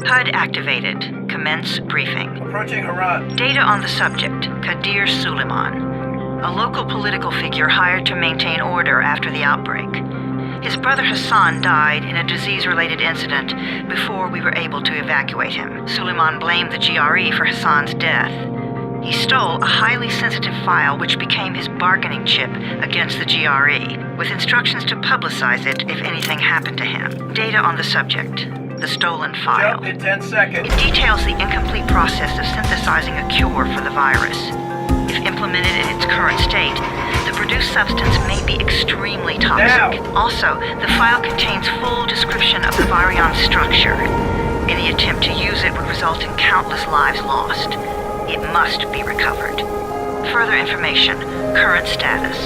HUD activated. Commence briefing. Approaching Harad. Data on the subject, Kadir Suleiman, a local political figure hired to maintain order after the outbreak. His brother Hassan died in a disease-related incident before we were able to evacuate him. Suleiman blamed the GRE for Hassan's death. He stole a highly sensitive file which became his bargaining chip against the GRE, with instructions to publicize it if anything happened to him. Data on the subject, the stolen file. Jump in 10 seconds. It details the incomplete process of synthesizing a cure for the virus. If implemented in its current state, the produced substance may be extremely toxic. Now. Also, the file contains full description of the virion's structure. Any attempt to use it would result in countless lives lost. It must be recovered. Further information, current status.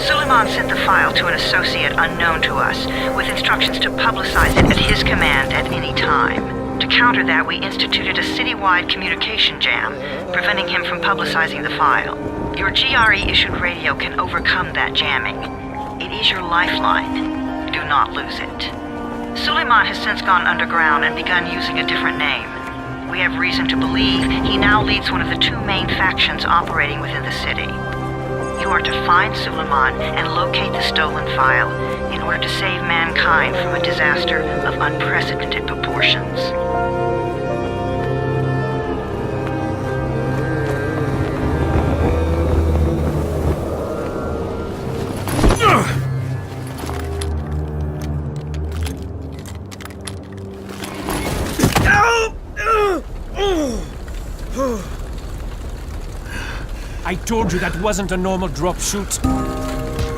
Suleiman sent the file to an associate unknown to us, with instructions to publicize it at his command at any time. To counter that, we instituted a citywide communication jam, preventing him from publicizing the file. Your GRE-issued radio can overcome that jamming. It is your lifeline. Do not lose it. Suleiman has since gone underground and begun using a different name. We have reason to believe he now leads one of the two main factions operating within the city. You are to find Suleiman and locate the stolen file in order to save mankind from a disaster of unprecedented proportions. I told you that wasn't a normal drop shoot.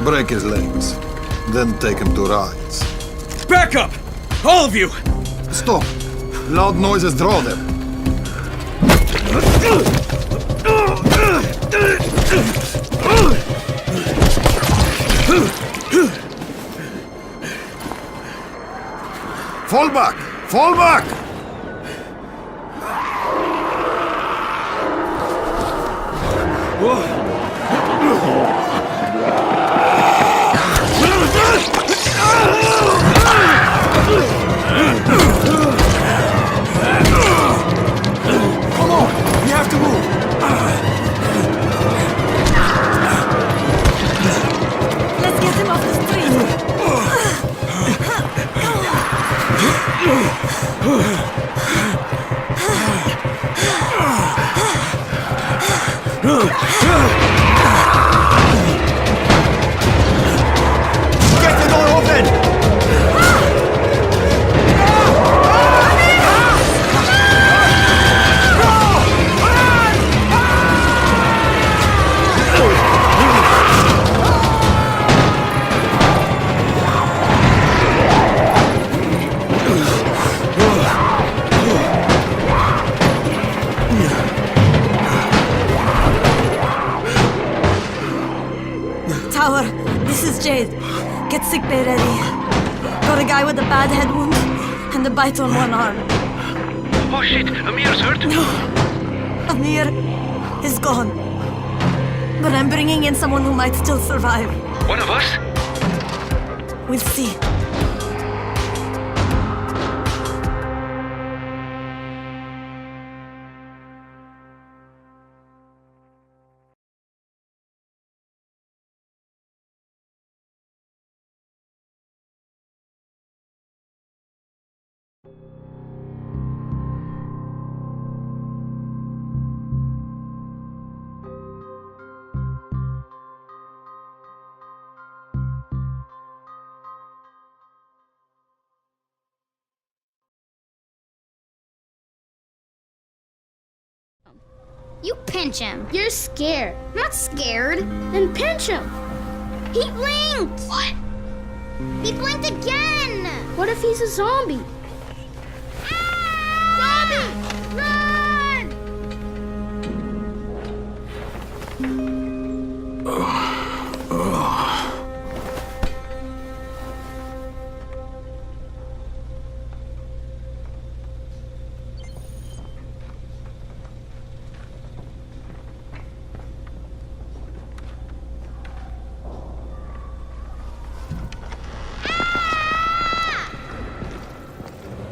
Break his legs, then take him to rides. Back up! All of you! Stop! Loud noises draw them. Fall back! Fall back! Come on! We have to move! Let's get him off the street! Get the door open! Tower, this is Jade. Get sickbay ready. Got a guy with a bad head wound and a bite on one arm. Oh shit, Amir's hurt? No, Amir is gone. But I'm bringing in someone who might still survive. One of us? We'll see. You pinch him. You're scared. I'm not scared. Then pinch him. He blinked! What? He blinked again! What if he's a zombie? Zombie! Run!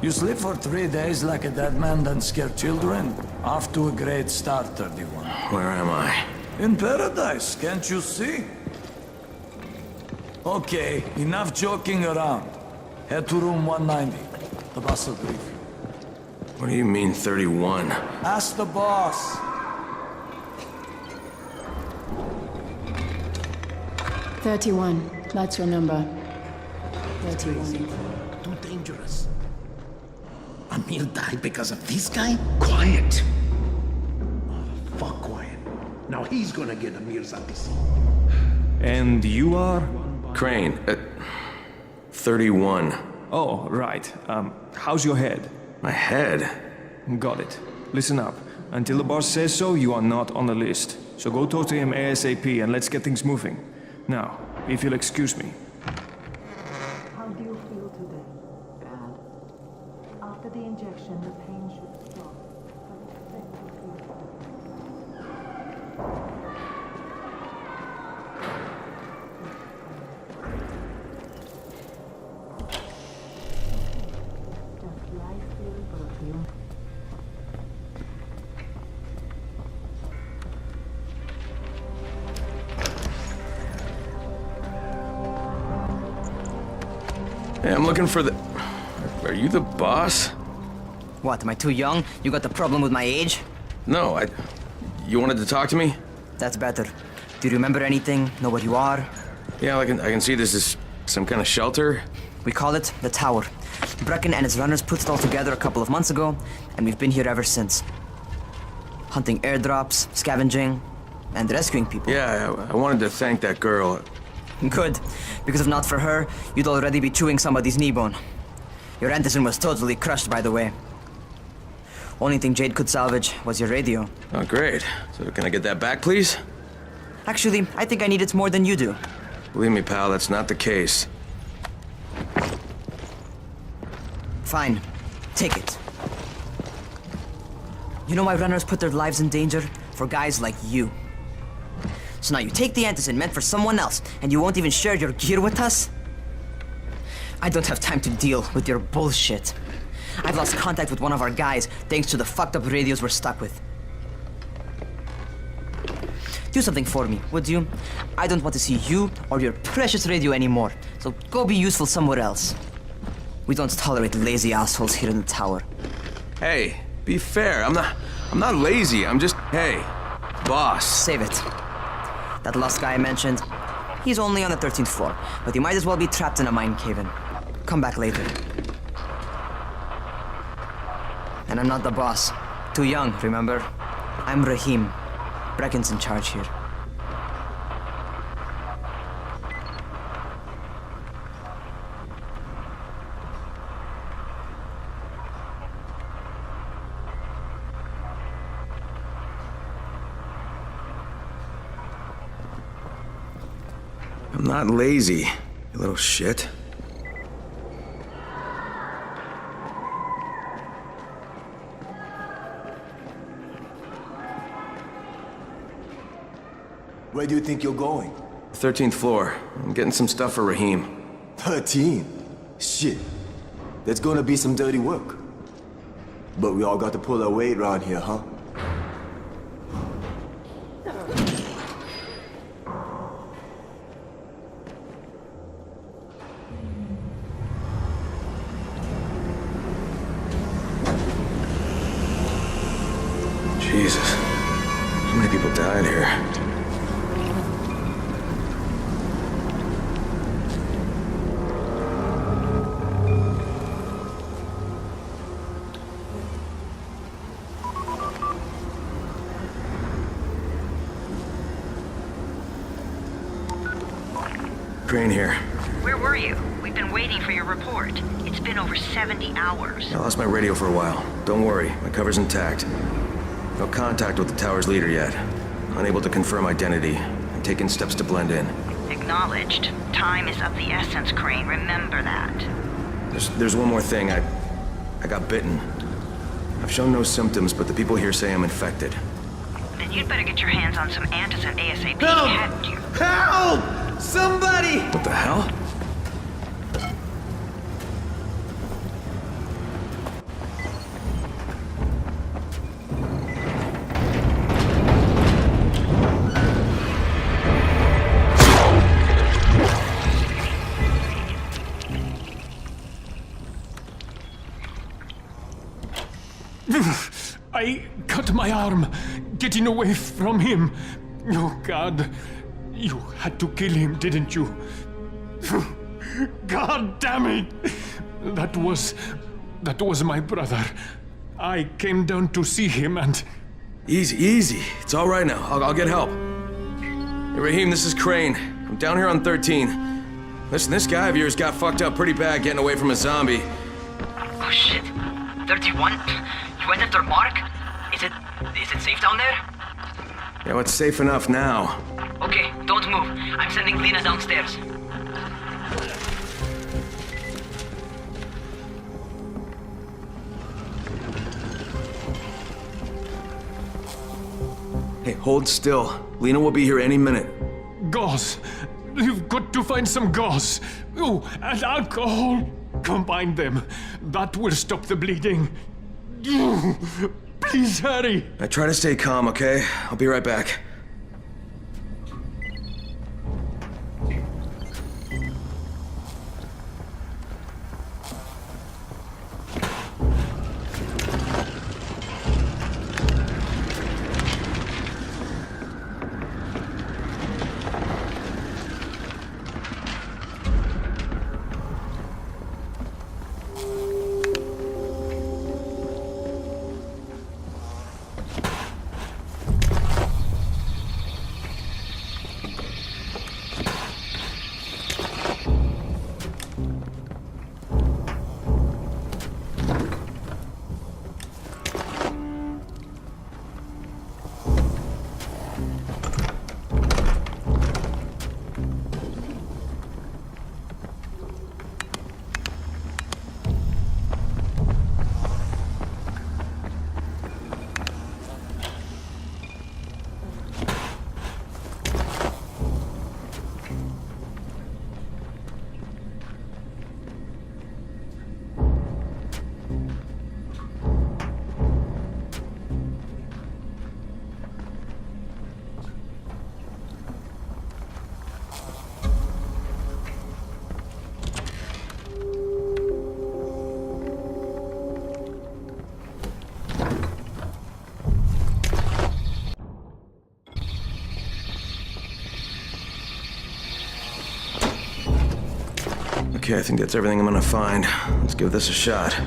You sleep for 3 days like a dead man, then scare children? Off to a great start, 31. Where am I? In paradise, can't you see? Okay, enough joking around. Head to room 190. The boss will brief you. What do you mean, 31? Ask the boss. 31. That's your number. 31. Too dangerous. Amir died because of this guy? Quiet. Oh, fuck quiet. Now he's gonna get Amir's Odyssey. And you are? Crane, 31. Oh, right. How's your head? My head? Got it. Listen up. Until the boss says so, you are not on the list. So go talk to him ASAP and let's get things moving. Now, if you'll excuse me. How do you feel today? Bad. After the injection, the pain should stop. Just lie still for a few. Hey, I'm looking for the... Are you the boss? What, am I too young? You got the problem with my age? No, You wanted to talk to me? That's better. Do you remember anything? Know what you are? Yeah, I can see this is some kind of shelter. We call it the Tower. Brecken and his runners put it all together a couple of months ago, and we've been here ever since. Hunting airdrops, scavenging, and rescuing people. Yeah, I wanted to thank that girl. Good, because if not for her, you'd already be chewing somebody's knee bone. Your Anderson was totally crushed, by the way. Only thing Jade could salvage was your radio. Oh, great. So can I get that back, please? Actually, I think I need it more than you do. Believe me, pal, that's not the case. Fine. Take it. You know why runners put their lives in danger? For guys like you. So now you take the Anderson meant for someone else, and you won't even share your gear with us? I don't have time to deal with your bullshit. I've lost contact with one of our guys thanks to the fucked up radios we're stuck with. Do something for me, would you? I don't want to see you or your precious radio anymore, so go be useful somewhere else. We don't tolerate lazy assholes here in the tower. Hey, be fair. I'm not lazy. I'm just, hey, boss. Save it. That last guy I mentioned, he's only on the 13th floor, but he might as well be trapped in a mine cave-in. Come back later. And I'm not the boss. Too young, remember? I'm Rahim. Brecken's in charge here. I'm not lazy, you little shit. Where do you think you're going? 13th floor. I'm getting some stuff for Rahim. 13? Shit. There's gonna be some dirty work. But we all got to pull our weight around here, huh? Jesus. How many people died here? Crane here. Where were you? We've been waiting for your report. It's been over 70 hours. I lost my radio for a while. Don't worry, my cover's intact. No contact with the tower's leader yet. Unable to confirm identity. I'm taking steps to blend in. Acknowledged. Time is of the essence, Crane. Remember that. There's one more thing. I got bitten. I've shown no symptoms, but the people here say I'm infected. Then you'd better get your hands on some antizin ASAP. Help! Hadn't you? Help! Somebody! What the hell? I cut my arm getting away from him. Oh, God. You had to kill him, didn't you? God damn it! That was my brother. I came down to see him and... Easy, easy. It's all right now. I'll get help. Hey, Raheem, this is Crane. I'm down here on 13. Listen, this guy of yours got fucked up pretty bad getting away from a zombie. Oh shit. 31? You went after Mark? Is it safe down there? Yeah, well, it's safe enough now. Okay, don't move. I'm sending Lena downstairs. Hey, hold still. Lena will be here any minute. Gauze. You've got to find some gauze. Oh, and alcohol. Combine them. That will stop the bleeding. Please hurry. I try to stay calm, okay? I'll be right back. Okay, I think that's everything I'm gonna find. Let's give this a shot.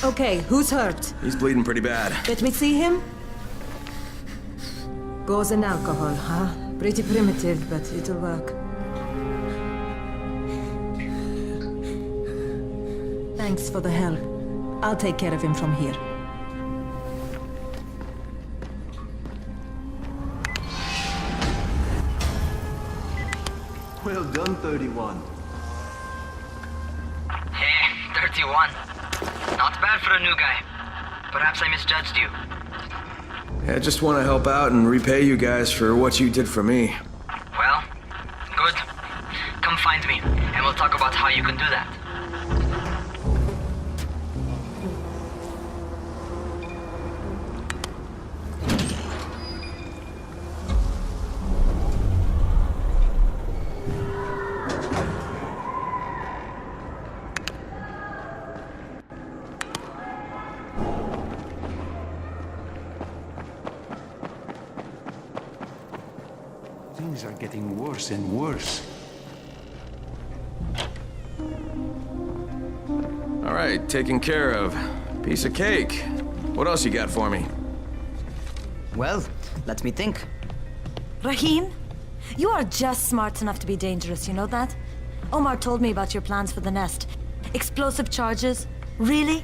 Okay, who's hurt? He's bleeding pretty bad. Let me see him. Gauze and alcohol, huh? Pretty primitive, but it'll work. Thanks for the help. I'll take care of him from here. Well done, 31. Hey, 31. Not bad for a new guy. Perhaps I misjudged you. Yeah, I just want to help out and repay you guys for what you did for me. Well, good. Come find me, and we'll talk about how you can do that. Things are getting worse and worse. All right, taken care of. Piece of cake. What else you got for me? Well, let me think. Raheem, you are just smart enough to be dangerous, you know that? Omar told me about your plans for the nest. Explosive charges? Really?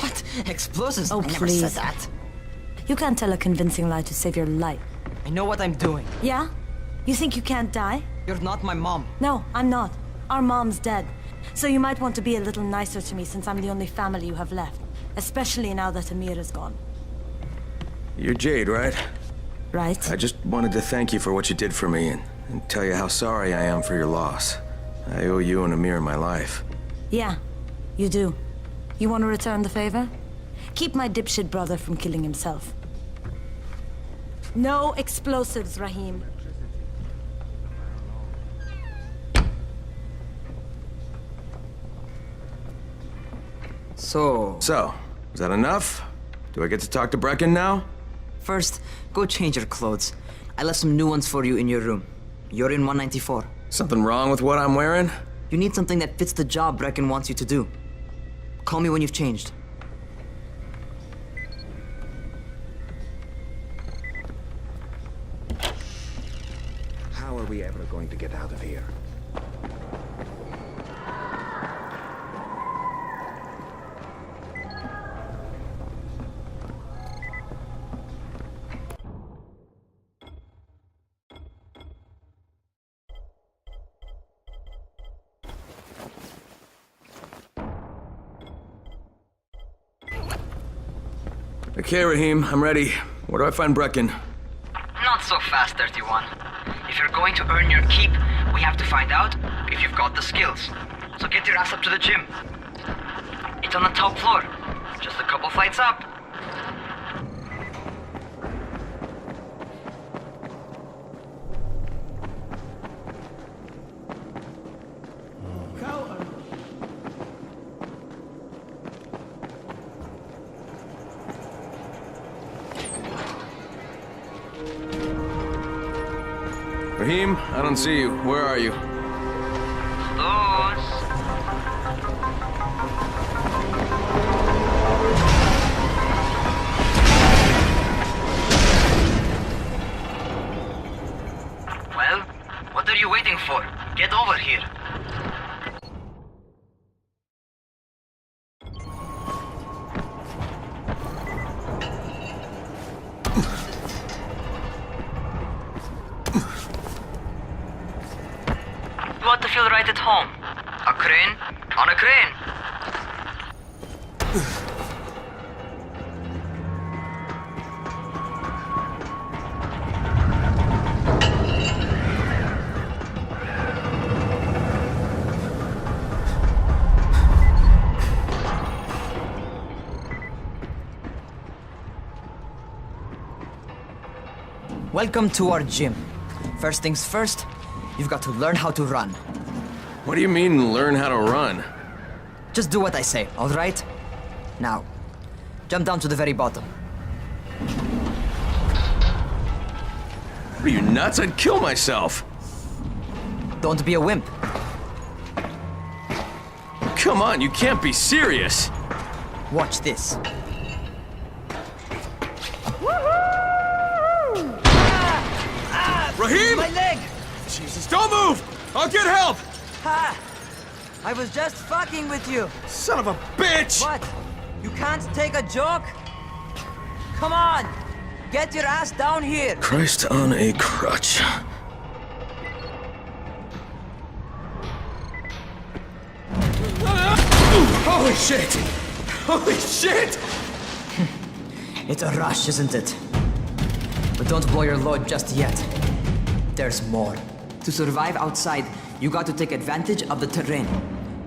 What? Explosives? Oh, I never please. said that. You can't tell a convincing lie to save your life. I know what I'm doing. Yeah? You think you can't die? You're not my mom. No, I'm not. Our mom's dead. So you might want to be a little nicer to me since I'm the only family you have left. Especially now that Amir is gone. You're Jade, right? Right. I just wanted to thank you for what you did for me, and and tell you how sorry I am for your loss. I owe you and Amir my life. Yeah, you do. You want to return the favor? Keep my dipshit brother from killing himself. No explosives, Rahim. So, is that enough? Do I get to talk to Brecken now? first, go change your clothes. I left some new ones for you in your room. You're in 194. Something wrong with what I'm wearing? You need something that fits the job Brecken wants you to do. Call me when you've changed. How are we ever going to get out of here? Okay, Rahim, I'm ready. Where do I find Brecken? Not so fast, 31. If you're going to earn your keep, we have to find out if you've got the skills. So get your ass up to the gym. It's on the top floor. Just a couple flights up. Rahim, I don't see you. Where are you? Close. Well, what are you waiting for? Get over here. You ought to feel right at home. A crane on a crane. Welcome to our gym. First things first, you've got to learn how to run. What do you mean, learn how to run? Just do what I say, all right? Now, jump down to the very bottom. Are you nuts? I'd kill myself. Don't be a wimp. Come on, you can't be serious. Watch this. Rahim! My leg! Jesus, don't move! I'll get help! Ha! I was just fucking with you. Son of a bitch! What? You can't take a joke? Come on! Get your ass down here! Christ on a crutch. Holy shit! Holy shit! It's a rush, isn't it? But don't blow your load just yet. There's more. To survive outside, you got to take advantage of the terrain.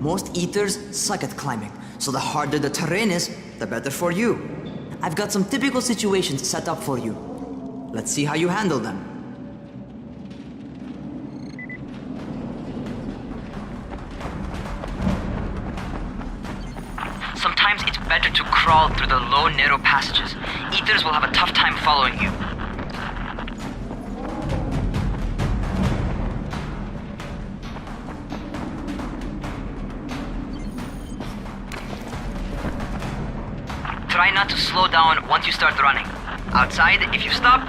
Most eaters suck at climbing, so the harder the terrain is, the better for you. I've got some typical situations set up for you. Let's see how you handle them. Sometimes it's better to crawl through the low, narrow passages. Eaters will have a tough time following you. Try not to slow down once you start running. Outside, if you stop,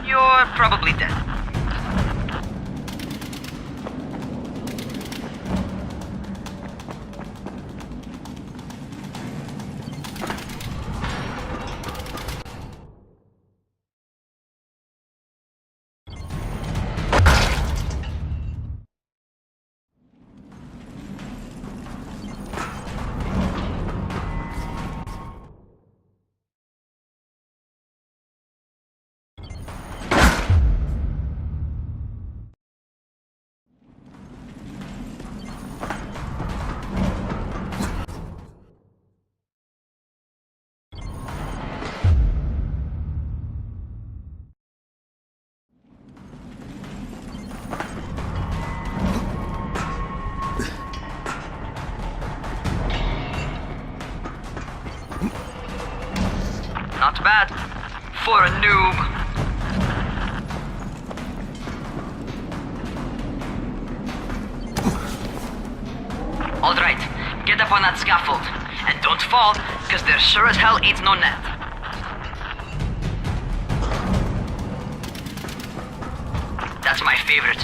you're probably dead. Not bad. For a noob. Alright, get up on that scaffold. And don't fall, because there sure as hell ain't no net. That's my favorite.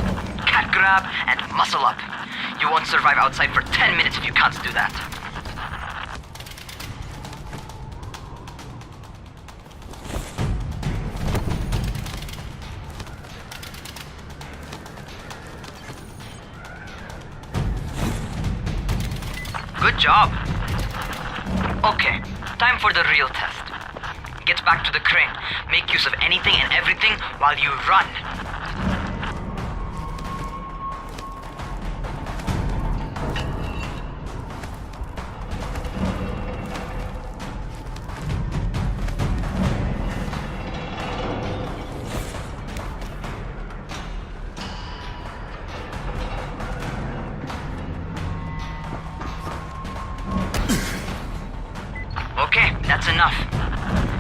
Cat grab and muscle up. You won't survive outside for 10 minutes if you can't do that. Good job. Okay, time for the real test. Get back to the crane. Make use of anything and everything while you run. Okay, that's enough.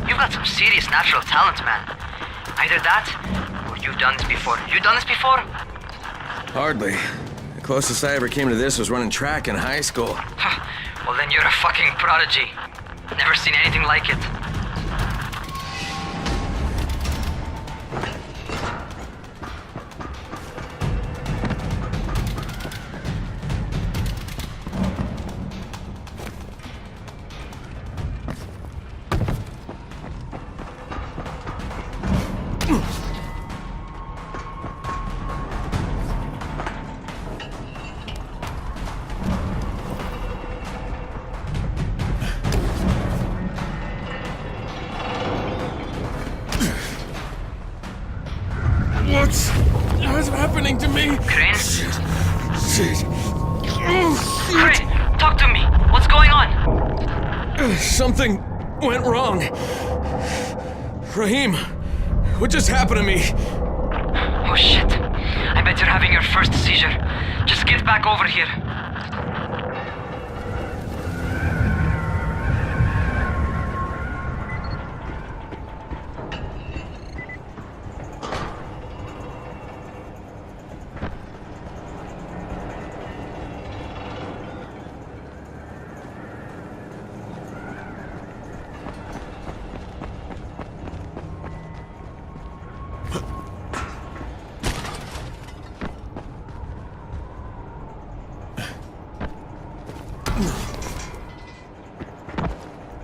You've got some serious natural talent, man. Either that, or you've done this before. You done this before? Hardly. The closest I ever came to this was running track in high school. Well, then you're a fucking prodigy. Never seen anything like it. What's happening to me? Crane? Shit. Crane, talk to me. What's going on? Something went wrong. Rahim, what just happened to me? Oh shit. I bet you're having your first seizure. Just get back over here.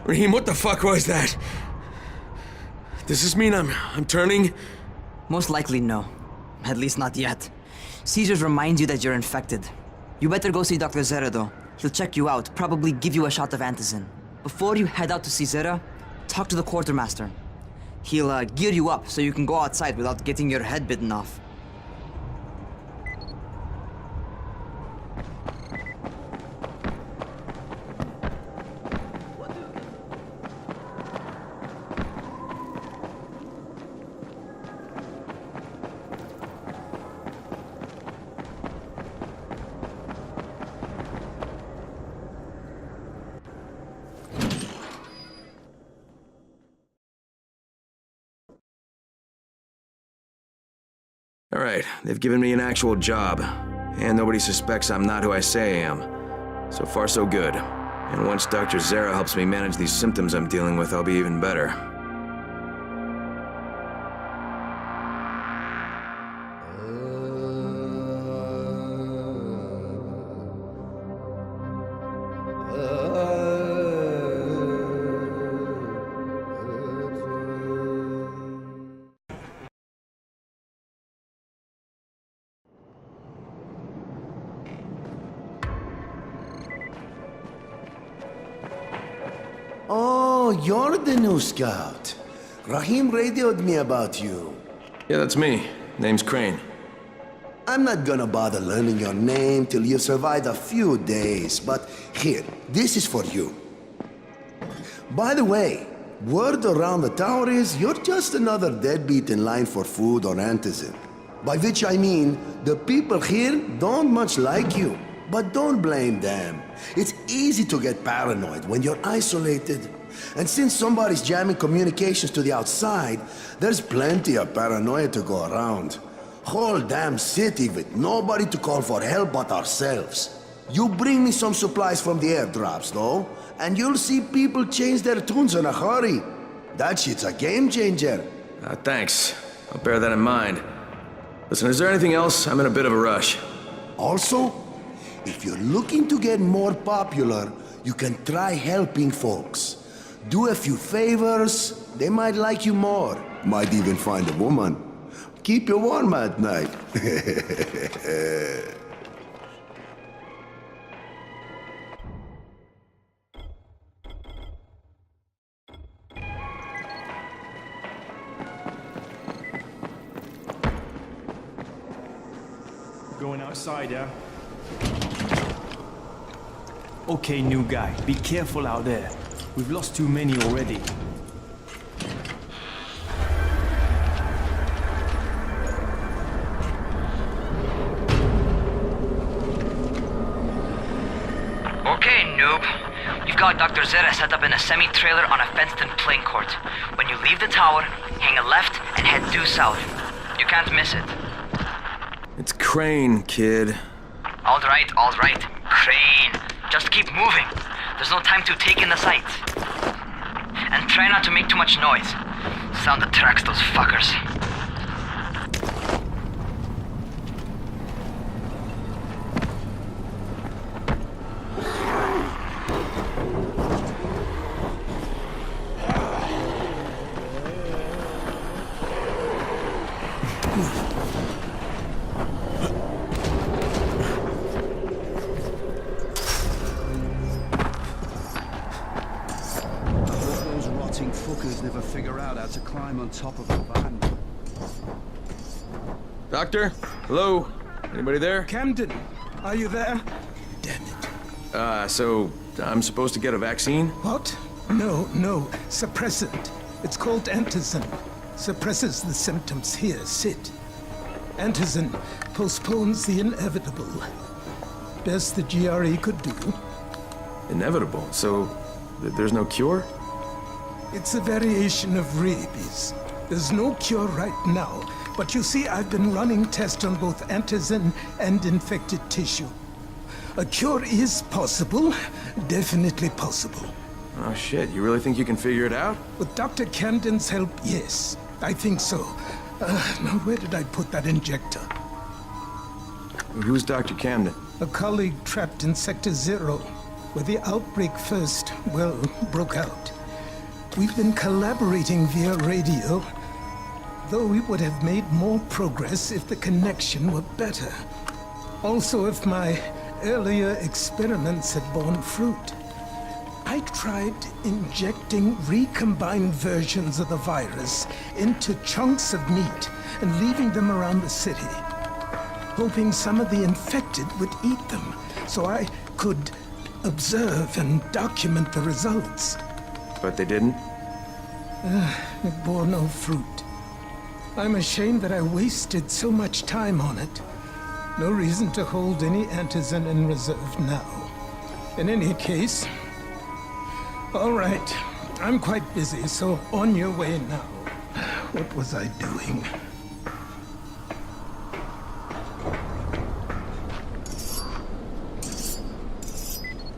Rahim, what the fuck was that? Does this mean I'm turning? Most likely no. At least not yet. Seizures remind you that you're infected. You better go see Dr. Zera though. He'll check you out, probably give you a shot of antizin. Before you head out to see Zera, talk to the quartermaster. He'll gear you up so you can go outside without getting your head bitten off. All right, they've given me an actual job, and nobody suspects I'm not who I say I am. So far, so good. And once Dr. Zera helps me manage these symptoms I'm dealing with, I'll be even better. Oh, you're the new scout. Rahim radioed me about you. Yeah, that's me. Name's Crane. I'm not gonna bother learning your name till you've survived a few days, but here, this is for you. By the way, word around the tower is you're just another deadbeat in line for food or antizin. By which I mean, the people here don't much like you. But don't blame them. It's easy to get paranoid when you're isolated. And since somebody's jamming communications to the outside, there's plenty of paranoia to go around. Whole damn city with nobody to call for help but ourselves. You bring me some supplies from the airdrops, though, and you'll see people change their tunes in a hurry. That shit's a game changer. Thanks. I'll bear that in mind. Listen, is there anything else? I'm in a bit of a rush. Also, if you're looking to get more popular, you can try helping folks. Do a few favors, they might like you more. Might even find a woman. Keep you warm at night. Going outside, yeah? Okay, new guy, be careful out there. We've lost too many already. Okay, noob. You've got Dr. Zera set up in a semi-trailer on a fenced-in playing court. When you leave the tower, hang a left and head due south. You can't miss it. It's Crane, kid. All right, Crane. Just keep moving. There's no time to take in the sights. And try not to make too much noise. Sound attracts those fuckers. Never figure out how to climb on top of a van. Doctor? Hello? Anybody there? Camden, are you there? Damn it. So I'm supposed to get a vaccine? What? No. Suppressant. It's called antizin. Suppresses the symptoms. Here, sit. Antizin postpones the inevitable. Best the GRE could do. Inevitable? So there's no cure? It's a variation of rabies. There's no cure right now, but you see, I've been running tests on both antizin and infected tissue. A cure is possible, definitely possible. Oh shit, you really think you can figure it out? With Dr. Camden's help, yes. I think so. Now where did I put that injector? Who's Dr. Camden? A colleague trapped in Sector 0, where the outbreak first, broke out. We've been collaborating via radio, though we would have made more progress if the connection were better. Also, if my earlier experiments had borne fruit. I tried injecting recombined versions of the virus into chunks of meat and leaving them around the city, hoping some of the infected would eat them so I could observe and document the results. But they didn't? It bore no fruit. I'm ashamed that I wasted so much time on it. No reason to hold any antizin in reserve now. In any case, all right. I'm quite busy, so on your way now. What was I doing?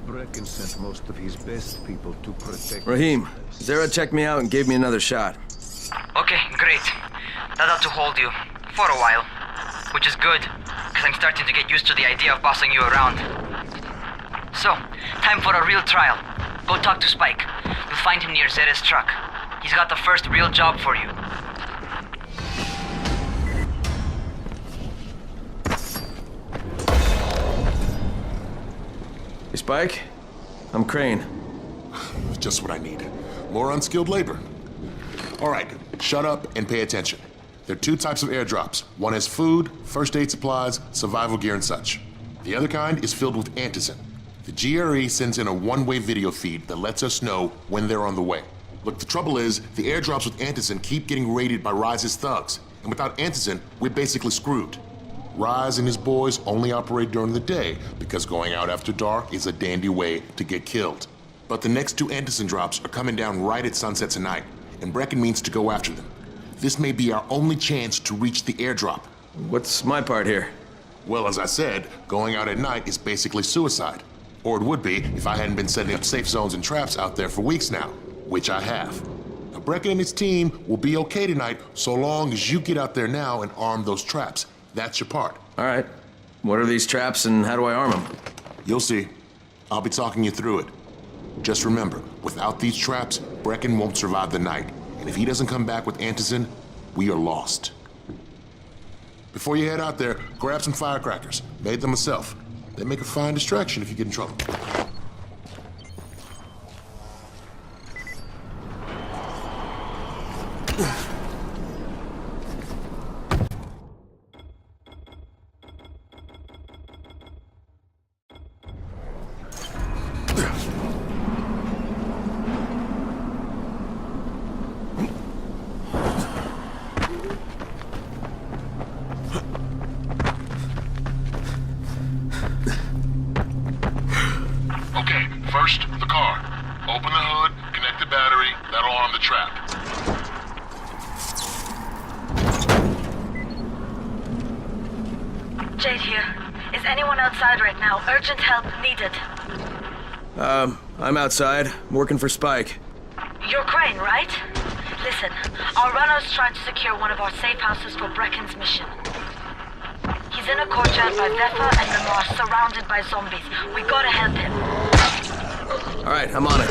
Brecken sent most of his best people to protect... Rahim, Zera checked me out and gave me another shot. Okay, great. That ought to hold you. For a while. Which is good, because I'm starting to get used to the idea of bossing you around. So, time for a real trial. Go talk to Spike. You'll find him near Zera's truck. He's got the first real job for you. Hey, Spike? I'm Crane. Just what I need. More unskilled labor. All right, shut up and pay attention. There are two types of airdrops. One has food, first aid supplies, survival gear, and such. The other kind is filled with antizin. The GRE sends in a one-way video feed that lets us know when they're on the way. Look, the trouble is, the airdrops with antizin keep getting raided by Rise's thugs. And without antizin, we're basically screwed. Rise and his boys only operate during the day because going out after dark is a dandy way to get killed. But the next 2 Anderson drops are coming down right at sunset tonight, and Brecken means to go after them. This may be our only chance to reach the airdrop. What's my part here? Well, as I said, going out at night is basically suicide. Or it would be if I hadn't been setting up safe zones and traps out there for weeks now, which I have. Now, Brecken and his team will be okay tonight so long as you get out there now and arm those traps. That's your part. All right. What are these traps and how do I arm them? You'll see. I'll be talking you through it. Just remember, without these traps, Brecken won't survive the night. And if he doesn't come back with Anderson, we are lost. Before you head out there, grab some firecrackers. Made them myself. They make a fine distraction if you get in trouble. First, the car. Open the hood, connect the battery, that'll arm the trap. Jade here. Is anyone outside right now? Urgent help needed. I'm outside, working for Spike. You're Crane, right? Listen, our runner's trying to secure one of our safe houses for Brecken's mission. He's in a courtyard by Vefa and Lamar, surrounded by zombies. We gotta help him. All right, I'm on it.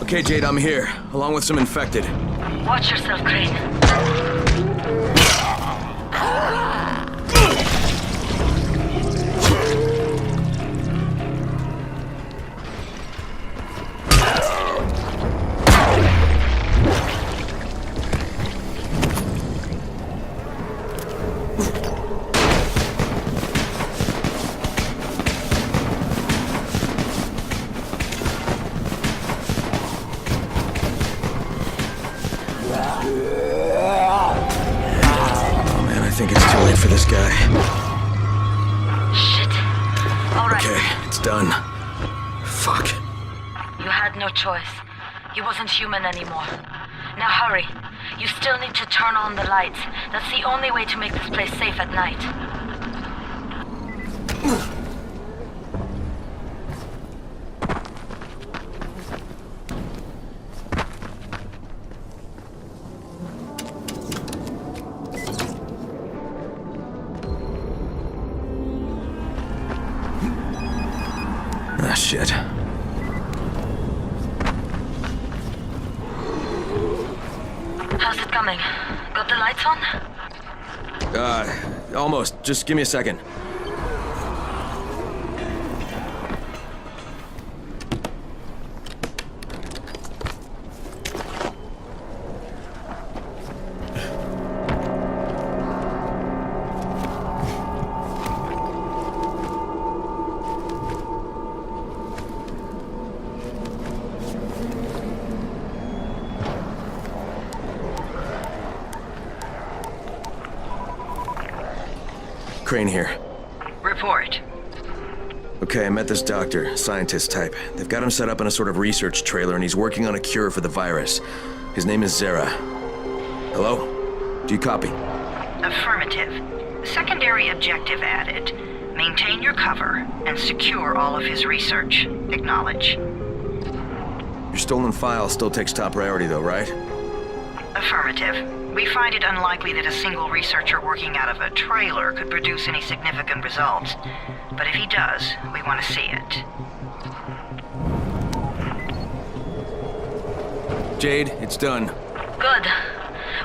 Okay, Jade, I'm here, along with some infected. Watch yourself, Crane. I think it's too late for this guy. Shit. All right. Okay, it's done. Fuck. You had no choice. He wasn't human anymore. Now hurry. You still need to turn on the lights. That's the only way to make this place safe at night. Ah, shit. How's it coming? Got the lights on? Almost. Just give me a second. Crane here. Report. Okay, I met this doctor, scientist type. They've got him set up in a sort of research trailer and he's working on a cure for the virus. His name is Zera. Hello? Do you copy? Affirmative. Secondary objective added. Maintain your cover and secure all of his research. Acknowledge. Your stolen file still takes top priority though, right? Affirmative. We find it unlikely that a single researcher working out of a trailer could produce any significant results. But if he does, we want to see it. Jade, it's done. Good.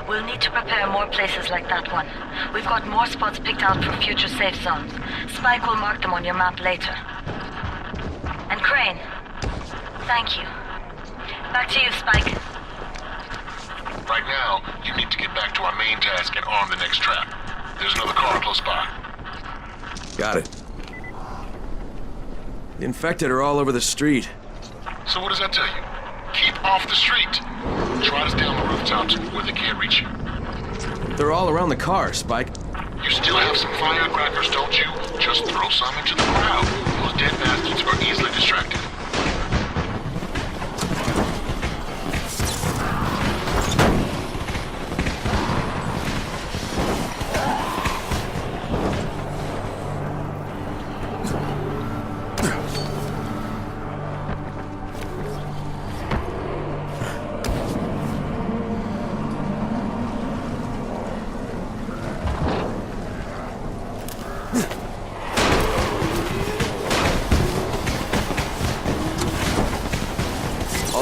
We'll need to prepare more places like that one. We've got more spots picked out for future safe zones. Spike will mark them on your map later. And Crane, thank you. Back to you, Spike. Right now, you need to get back to our main task and arm the next trap. There's another car close by. Got it. The infected are all over the street. So what does that tell you? Keep off the street. Try to stay on the rooftops where they can't reach you. They're all around the car, Spike. You still have some firecrackers, don't you? Just throw some into the crowd. Those dead bastards are easily distracted.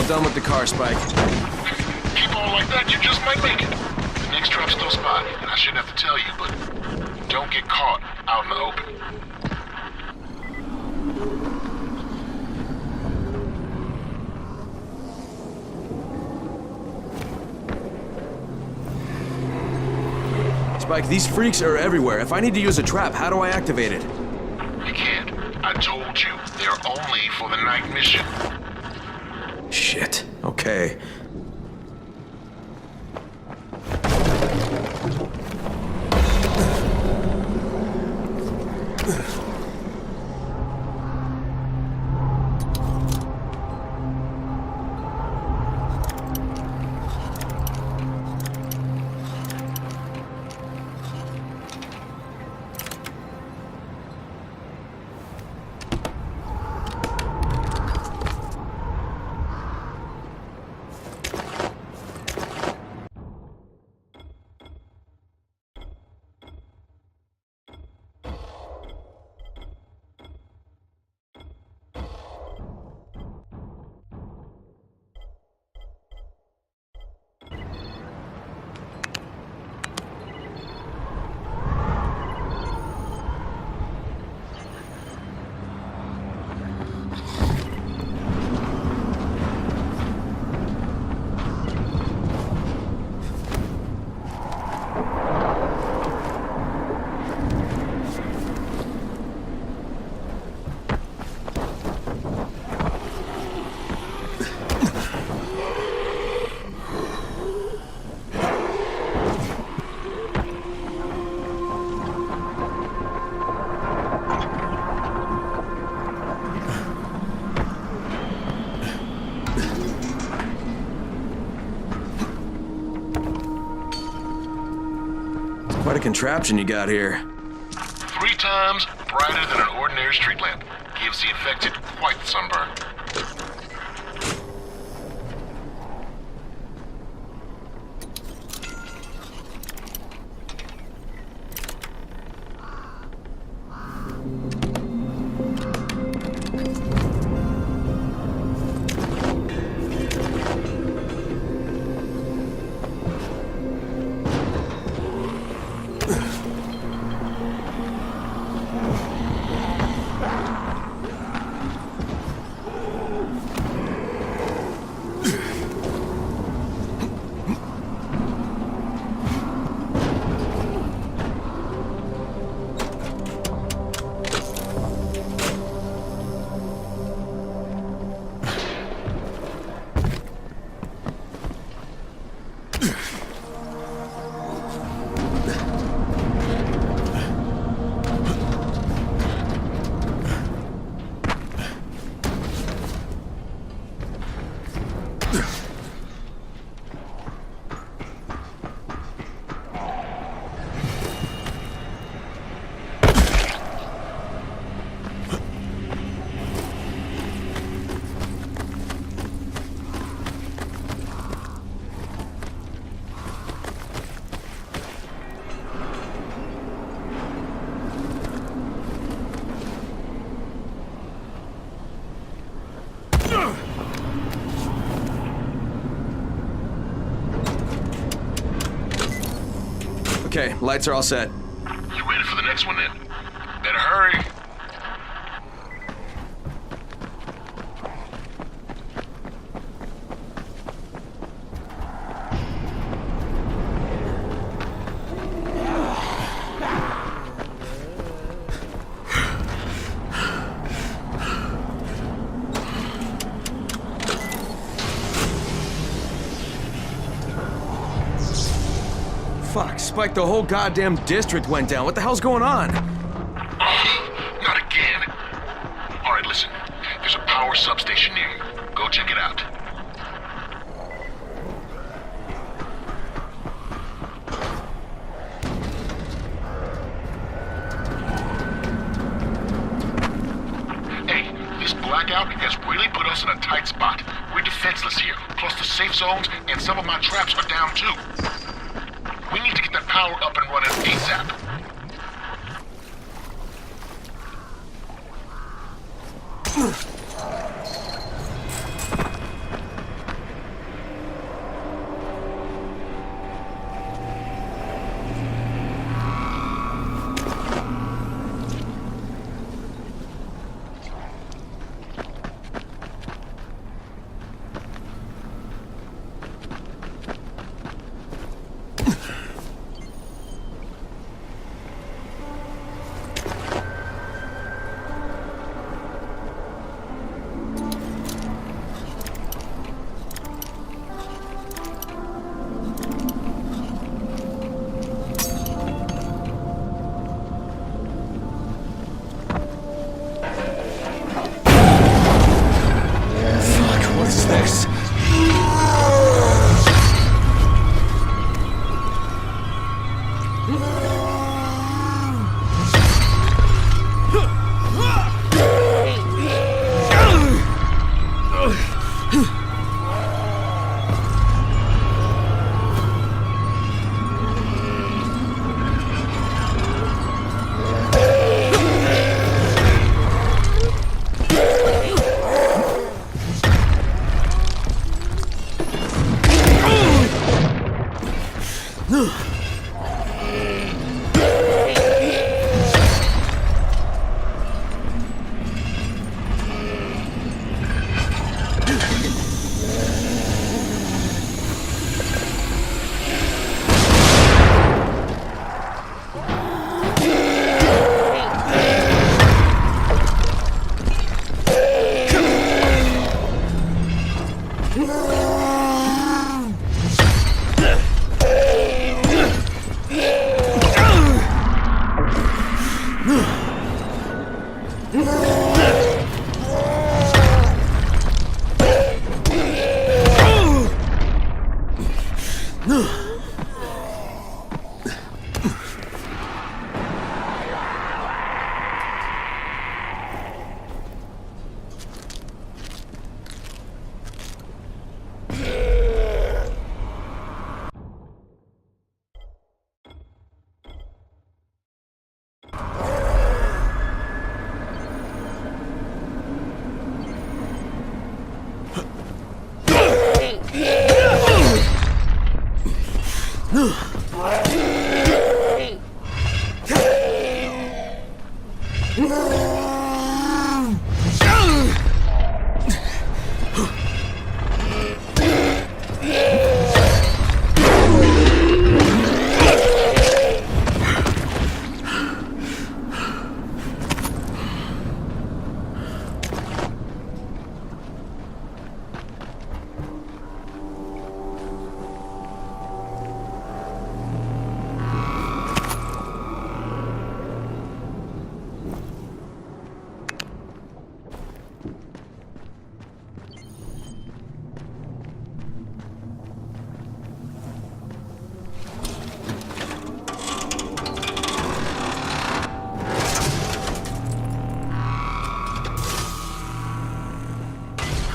Done with the car, Spike. Keep on like that, you just might make it. The next trap's close by, and I shouldn't have to tell you, but don't get caught out in the open. Spike, these freaks are everywhere. If I need to use a trap, how do I activate it? You can't. I told you, they're only for the night mission. Shit. Okay. Quite a contraption you got here. 3 times brighter than an ordinary street lamp. Gives the infected quite the sunburn. Okay, lights are all set. You ready for the next one then? Better hurry. Fuck, Spike, the whole goddamn district went down. What the hell's going on? Not again. All right, listen. There's a power substation near you. Go check it out. Hey, this blackout has really put us in a tight spot. We're defenseless here. Plus the safe zones and some of my traps are down too. We need to get that power up and running ASAP.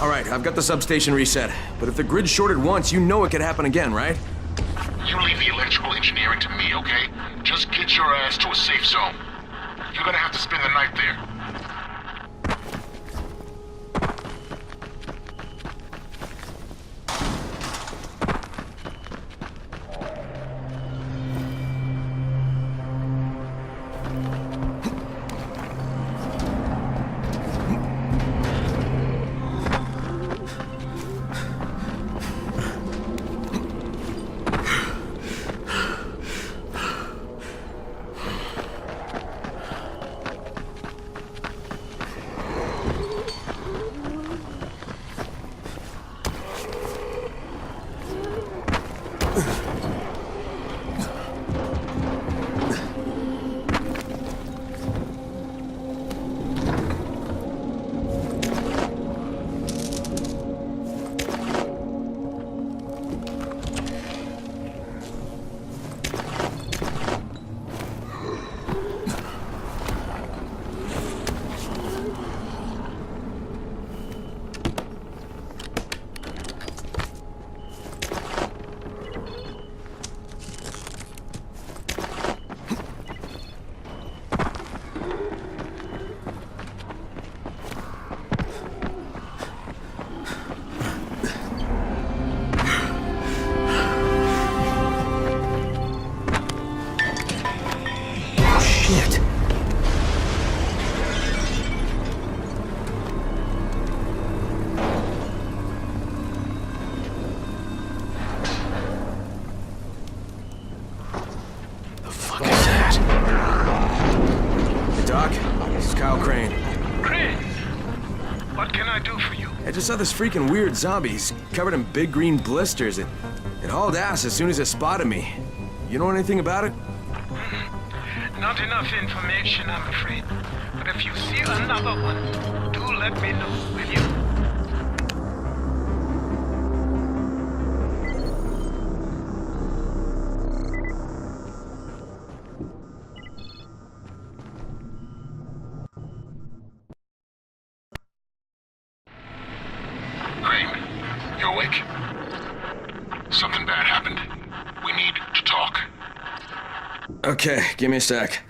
All right, I've got the substation reset. But if the grid shorted once, you know it could happen again, right? You leave the electrical engineering to me, okay? Just get your ass to a safe zone. You're gonna have to spend the night there. just saw this freaking weird zombie. He's covered in big green blisters. It hauled ass as soon as it spotted me. You know anything about it? Not enough information, I'm afraid. But if you see another one, do let me know, will you? Crane, you awake? Something bad happened. We need to talk. Okay, give me a sec.